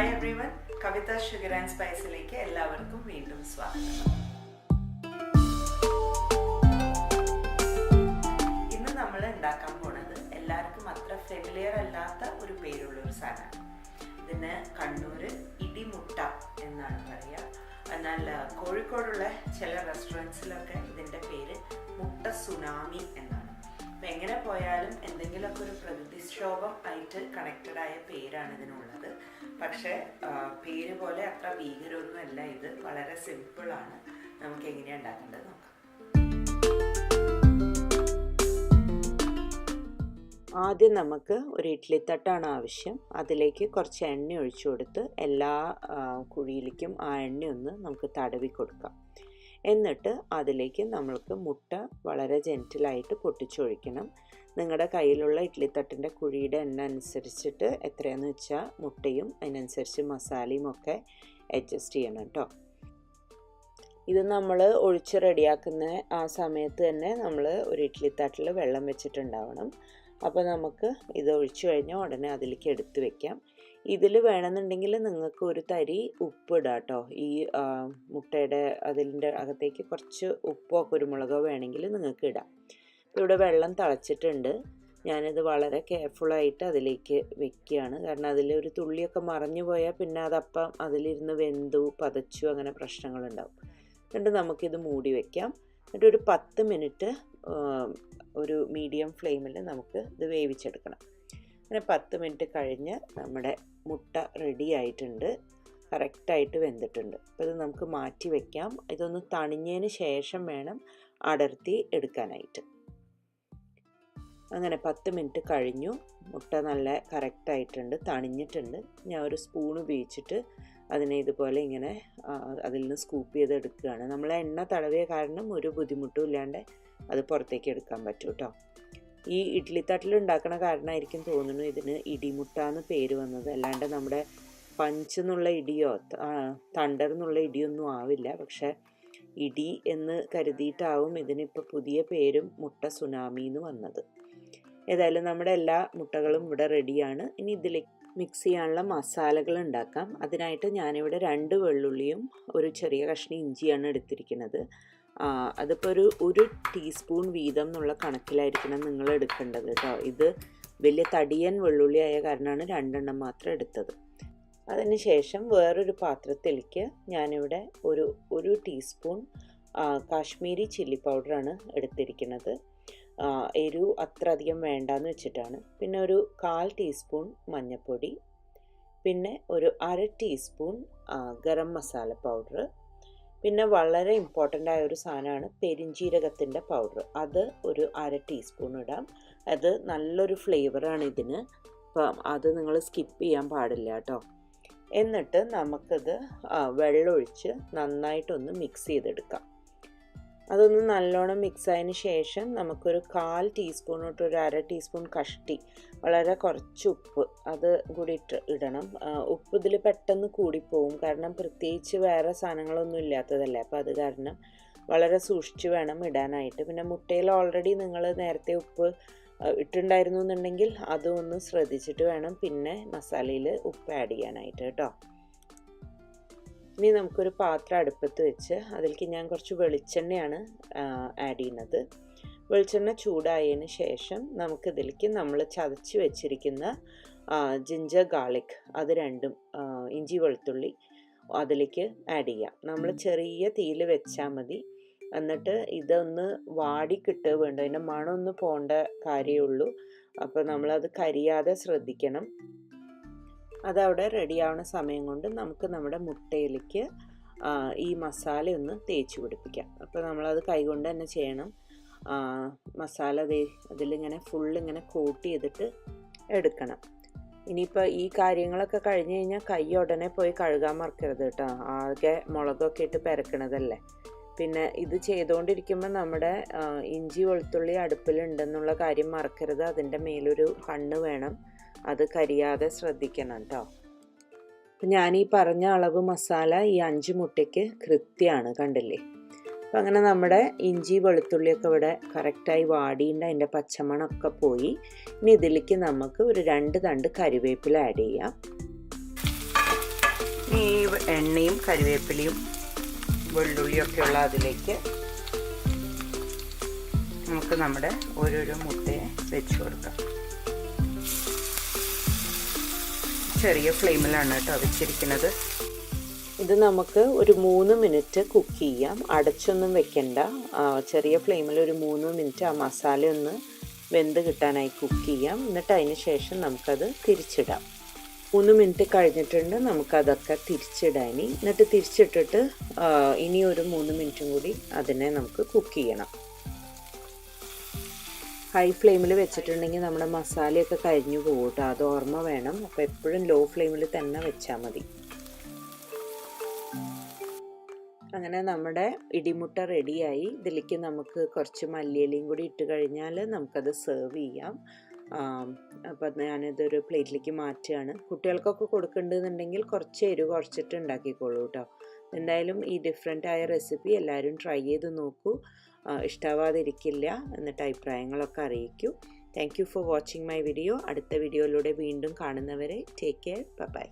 Hi everyone, Kavitha sugar and സ്പൈസിലേക്ക് എല്ലാവർക്കും വീണ്ടും സ്വാഗതം. ഇന്ന് നമ്മൾ ഉണ്ടാക്കാൻ പോണത് എല്ലാവർക്കും അത്ര ഫെമിലിയർ അല്ലാത്ത ഒരു പേരുള്ള ഒരു സാധനമാണ്. ഇതിന് കണ്ണൂർ ഇടിമുട്ട എന്നാണ് പറയുക. എന്നാൽ കോഴിക്കോടുള്ള ചില റെസ്റ്റോറൻറ്റ്സിലൊക്കെ ഇതിൻ്റെ പേര് മുട്ട സുനാമി എന്നാണ്. അപ്പം എങ്ങനെ പോയാലും എന്തെങ്കിലുമൊക്കെ ഒരു പ്രകൃതിക്ഷോഭം ആയിട്ട് കണക്റ്റഡ് ആയ പേരാണ് ഇതിനുള്ളത്. പക്ഷേ പേര് പോലെ അത്ര ഭീകരമൊന്നുമല്ല ഇത്, വളരെ സിമ്പിളാണ്. നമുക്ക് എങ്ങനെയാണ് ഉണ്ടാക്കേണ്ടത് നോക്കാം. ആദ്യം നമുക്ക് ഒരു ഇഡ്ഡലിത്തട്ടാണ് ആവശ്യം. അതിലേക്ക് കുറച്ച് എണ്ണ ഒഴിച്ചു കൊടുത്ത് എല്ലാ കുഴിയിലേക്കും ആ എണ്ണയൊന്ന് നമുക്ക് തടവി കൊടുക്കാം. എന്നിട്ട് അതിലേക്ക് നമ്മൾക്ക് മുട്ട വളരെ ജെൻറ്റിലായിട്ട് പൊട്ടിച്ചൊഴിക്കണം. നിങ്ങളുടെ കയ്യിലുള്ള ഇഡ്ഡലിത്തട്ടിൻ്റെ കുഴിയുടെ എണ്ണ അനുസരിച്ചിട്ട് എത്രയാണെന്ന് വെച്ചാൽ മുട്ടയും അതിനനുസരിച്ച് മസാലയും ഒക്കെ അഡ്ജസ്റ്റ് ചെയ്യണം കേട്ടോ. ഇത് നമ്മൾ ഒഴിച്ച് റെഡിയാക്കുന്ന ആ സമയത്ത് തന്നെ നമ്മൾ ഒരു ഇഡ്ഡലിത്തട്ടിൽ വെള്ളം വെച്ചിട്ടുണ്ടാവണം. അപ്പോൾ നമുക്ക് ഇത് ഒഴിച്ചു കഴിഞ്ഞാൽ ഉടനെ അതിലേക്ക് എടുത്ത് വെക്കാം. ഇതിൽ വേണമെന്നുണ്ടെങ്കിൽ നിങ്ങൾക്ക് ഒരു തരി ഉപ്പ് ഇടാം കേട്ടോ. ഈ മുട്ടയുടെ അതിൻ്റെ അകത്തേക്ക് കുറച്ച് ഉപ്പോ കുരുമുളകോ വേണമെങ്കിൽ നിങ്ങൾക്ക് ഇടാം. ഇവിടെ വെള്ളം തിളച്ചിട്ടുണ്ട്. ഞാനിത് വളരെ കെയർഫുള്ളായിട്ട് അതിലേക്ക് വെക്കുകയാണ്. കാരണം അതിലൊരു തുള്ളിയൊക്കെ മറഞ്ഞു പോയാൽ പിന്നെ അതപ്പം അതിലിരുന്ന് വെന്തു പതച്ചു അങ്ങനെ പ്രശ്നങ്ങളുണ്ടാവും. എന്നിട്ട് നമുക്കിത് മൂടി വയ്ക്കാം. എന്നിട്ട് ഒരു 10 മിനിറ്റ് ഒരു മീഡിയം ഫ്ലെയിമിൽ നമുക്ക് ഇത് വേവിച്ചെടുക്കണം. അങ്ങനെ 10 മിനിറ്റ് കഴിഞ്ഞ് നമ്മുടെ മുട്ട റെഡി ആയിട്ടുണ്ട്, കറക്റ്റായിട്ട് വെന്തിട്ടുണ്ട്. അപ്പോൾ ഇത് നമുക്ക് മാറ്റി വയ്ക്കാം. ഇതൊന്ന് തണിഞ്ഞതിന് ശേഷം വേണം അടർത്തി എടുക്കാനായിട്ട്. അങ്ങനെ 10 മിനിറ്റ് കഴിഞ്ഞു. മുട്ട നല്ല കറക്റ്റായിട്ടുണ്ട്, തണിഞ്ഞിട്ടുണ്ട്. ഞാൻ ഒരു സ്പൂൺ ഉപയോഗിച്ചിട്ട് അതിനെ ഇതുപോലെ ഇങ്ങനെ അതിൽ നിന്ന് സ്കൂപ്പ് ചെയ്ത് എടുക്കുകയാണ്. നമ്മൾ എണ്ണ തടവിയ കാരണം ഒരു ബുദ്ധിമുട്ടും ഇല്ലാണ്ട് അത് പുറത്തേക്ക് എടുക്കാൻ പറ്റും കേട്ടോ. ഈ ഇഡ്ഡലിത്തട്ടിൽ ഉണ്ടാക്കണ കാരണമായിരിക്കും തോന്നുന്നു ഇതിന് ഇടിമുട്ട എന്ന് പേര് വന്നത്. അല്ലാണ്ട് നമ്മുടെ പഞ്ച് എന്നുള്ള ഇടിയോ തണ്ടർ എന്നുള്ള ഇടിയൊന്നും ആവില്ല. പക്ഷെ ഇടി എന്ന് കരുതിയിട്ടാവും ഇതിനിപ്പോൾ പുതിയ പേരും മുട്ട സുനാമി എന്ന് വന്നത്. ഏതായാലും നമ്മുടെ എല്ലാ മുട്ടകളും ഇവിടെ റെഡിയാണ്. ഇനി ഇതിലേക്ക് മിക്സ് ചെയ്യാനുള്ള മസാലകൾ ഉണ്ടാക്കാം. അതിനായിട്ട് ഞാനിവിടെ 2 വെള്ളുള്ളിയും ഒരു ചെറിയ കഷ്ണം ഇഞ്ചിയാണ് എടുത്തിരിക്കുന്നത്. അതിപ്പോൾ ഒരു ടീസ്പൂൺ വീതം എന്നുള്ള കണക്കിലായിരിക്കണം നിങ്ങൾ എടുക്കേണ്ടത് കേട്ടോ. ഇത് വലിയ തടിയൻ വെള്ളുള്ളി ആയ കാരണമാണ് 2 എണ്ണം മാത്രം എടുത്തത്. അതിന് ശേഷം വേറൊരു പാത്രത്തിലേക്ക് ഞാനിവിടെ ഒരു ടീസ്പൂൺ കാശ്മീരി ചില്ലി പൗഡറാണ് എടുത്തിരിക്കുന്നത്. എരിവ് അത്ര അധികം വേണ്ടാന്ന് വെച്ചിട്ടാണ്. പിന്നെ ഒരു 1/4 ടീസ്പൂൺ മഞ്ഞൾപ്പൊടി, പിന്നെ ഒരു 1/2 ടീസ്പൂൺ ഗരം മസാല പൗഡർ, പിന്നെ വളരെ ഇമ്പോർട്ടൻ്റ് ആയ ഒരു സാധനമാണ് പെരിഞ്ജീരകത്തിൻ്റെ പൗഡർ. അത് ഒരു 1/2 ടീസ്പൂൺ ഇടാം. അത് നല്ലൊരു ഫ്ലേവറാണ് ഇതിന്. അപ്പം അത് നിങ്ങൾ സ്കിപ്പ് ചെയ്യാൻ പാടില്ല കേട്ടോ. എന്നിട്ട് നമുക്കത് വെള്ളമൊഴിച്ച് നന്നായിട്ടൊന്ന് മിക്സ് ചെയ്തെടുക്കാം. അതൊന്ന് നല്ലോണം മിക്സ് ആയതിന് ശേഷം നമുക്കൊരു 1/4 ടീസ്പൂൺ തൊട്ട് ഒരു 1/2 ടീസ്പൂൺ കഷ്ടി, വളരെ കുറച്ച് ഉപ്പ് അത് കൂടി ഇടണം. ഉപ്പ് ഇതിൽ പെട്ടെന്ന് കൂടിപ്പോവും, കാരണം പ്രത്യേകിച്ച് വേറെ സാധനങ്ങളൊന്നും ഇല്ലാത്തതല്ലേ. അപ്പോൾ അത് കാരണം വളരെ സൂക്ഷിച്ച് വേണം ഇടാനായിട്ട്. പിന്നെ മുട്ടയിൽ ഓൾറെഡി നിങ്ങൾ നേരത്തെ ഉപ്പ് ഇട്ടുണ്ടായിരുന്നു എന്നുണ്ടെങ്കിൽ അതും ഒന്ന് ശ്രദ്ധിച്ചിട്ട് വേണം പിന്നെ മസാലയിൽ ഉപ്പ് ആഡ് ചെയ്യാനായിട്ട് കേട്ടോ. ഇനി നമുക്കൊരു പാത്രം അടുപ്പത്ത് വെച്ച് അതിലേക്ക് ഞാൻ കുറച്ച് വെളിച്ചെണ്ണയാണ് ആഡ് ചെയ്യുന്നത്. വെളിച്ചെണ്ണ ചൂടായതിന് ശേഷം നമുക്കിതിലേക്ക് നമ്മൾ ചതച്ച് വെച്ചിരിക്കുന്ന ജിഞ്ചർ ഗാർലിക് അത് രണ്ടും, ഇഞ്ചി വെളുത്തുള്ളി അതിലേക്ക് ആഡ് ചെയ്യാം. നമ്മൾ ചെറിയ തീയിൽ വെച്ചാൽ മതി. എന്നിട്ട് ഇതൊന്ന് വാടിക്കിട്ട് വേണ്ട, അതിൻ്റെ മണമൊന്ന് പോകേണ്ട കാര്യമുള്ളൂ. അപ്പോൾ നമ്മളത് കരിയാതെ ശ്രദ്ധിക്കണം. അതവിടെ റെഡിയാവുന്ന സമയം കൊണ്ട് നമുക്ക് നമ്മുടെ മുട്ടയിലേക്ക് ഈ മസാല ഒന്ന് തേച്ച് പിടിപ്പിക്കാം. അപ്പോൾ നമ്മളത് കൈകൊണ്ട് തന്നെ ചെയ്യണം. മസാല അതിലിങ്ങനെ ഫുള്ളിങ്ങനെ കോട്ട് ചെയ്തിട്ട് എടുക്കണം. ഇനിയിപ്പോൾ ഈ കാര്യങ്ങളൊക്കെ കഴിഞ്ഞ് കഴിഞ്ഞാൽ കൈ ഉടനെ പോയി കഴുകാൻ മറക്കരുത് കേട്ടോ. ആകെ മുളകൊക്കെ ഇട്ട് പെരക്കണതല്ലേ. പിന്നെ ഇത് ചെയ്തുകൊണ്ടിരിക്കുമ്പോൾ നമ്മുടെ ഇഞ്ചി വെളുത്തുള്ളി അടുപ്പിലുണ്ടെന്നുള്ള കാര്യം മറക്കരുത്. അതിൻ്റെ മേലൊരു കണ്ണ് വേണം, അത് കരിയാതെ ശ്രദ്ധിക്കണം കേട്ടോ. അപ്പം ഞാനീ പറഞ്ഞ അളവ് മസാല ഈ 5 മുട്ടയ്ക്ക് കൃത്യമാണ്, കണ്ടില്ലേ. അപ്പം അങ്ങനെ നമ്മുടെ ഇഞ്ചി വെളുത്തുള്ളിയൊക്കെ ഇവിടെ കറക്റ്റായി വാടിയിട്ട് അതിൻ്റെ പച്ചമണമൊക്കെ പോയി. ഇനി ഇതിലേക്ക് നമുക്ക് ഒരു 2 തണ്ട് കരിവേപ്പില ആഡ് ചെയ്യാം. എണ്ണയും കരിവേപ്പിലയും വെള്ളുള്ളിയൊക്കെയുള്ള അതിലേക്ക് നമുക്ക് നമ്മുടെ ഓരോരോ മുട്ടയെ വെച്ച് കൊടുക്കാം. ചെറിയ ഫ്ലെയിമിലാണ് കേട്ടോ വെച്ചിരിക്കുന്നത്. ഇത് നമുക്ക് ഒരു 3 മിനിറ്റ് കുക്ക് ചെയ്യാം. അടച്ചൊന്നും വെക്കണ്ട. ചെറിയ ഫ്ലെയിമിൽ ഒരു 3 മിനിറ്റ് ആ മസാല ഒന്ന് വെന്ത് കിട്ടാനായി കുക്ക് ചെയ്യാം. എന്നിട്ട് അതിന് ശേഷം നമുക്കത് തിരിച്ചിടാം. 3 മിനിറ്റ് കഴിഞ്ഞിട്ടുണ്ട്. നമുക്കതൊക്കെ തിരിച്ചിടാം ഇനി. എന്നിട്ട് തിരിച്ചിട്ടിട്ട് ഇനി ഒരു 3 മിനിറ്റും കൂടി അതിനെ നമുക്ക് കുക്ക് ചെയ്യണം. ഹൈ ഫ്ലെയിമിൽ വെച്ചിട്ടുണ്ടെങ്കിൽ നമ്മുടെ മസാലയൊക്കെ കരിഞ്ഞു പോകും കേട്ടോ. അത് ഓർമ്മ വേണം. അപ്പോൾ എപ്പോഴും ലോ ഫ്ലെയിമിൽ തന്നെ വെച്ചാൽ മതി. അങ്ങനെ നമ്മുടെ ഇടിമുട്ട റെഡിയായി. ഇതിലേക്ക് നമുക്ക് കുറച്ച് മല്ലിയിലയും കൂടി ഇട്ട് കഴിഞ്ഞാൽ നമുക്കത് സെർവ് ചെയ്യാം. അപ്പം ഞാനിതൊരു പ്ലേറ്റിലേക്ക് മാറ്റുകയാണ്. കുട്ടികൾക്കൊക്കെ കൊടുക്കേണ്ടതെന്നുണ്ടെങ്കിൽ കുറച്ച് എരിവ് കുറച്ചിട്ട് ഉണ്ടാക്കിക്കോളൂ കേട്ടോ. എന്തായാലും ഈ ഡിഫറെൻ്റ് ആയ റെസിപ്പി എല്ലാവരും ട്രൈ ചെയ്ത് നോക്കൂ. ഇഷ്ടമാവാതിരിക്കില്ല. എന്നിട്ട് അഭിപ്രായങ്ങളൊക്കെ അറിയിക്കൂ. Thank you for watching my video. അടുത്ത വീഡിയോയിലൂടെ വീണ്ടും കാണുന്നവരെ ടേക്ക് കെയർ. ബൈ.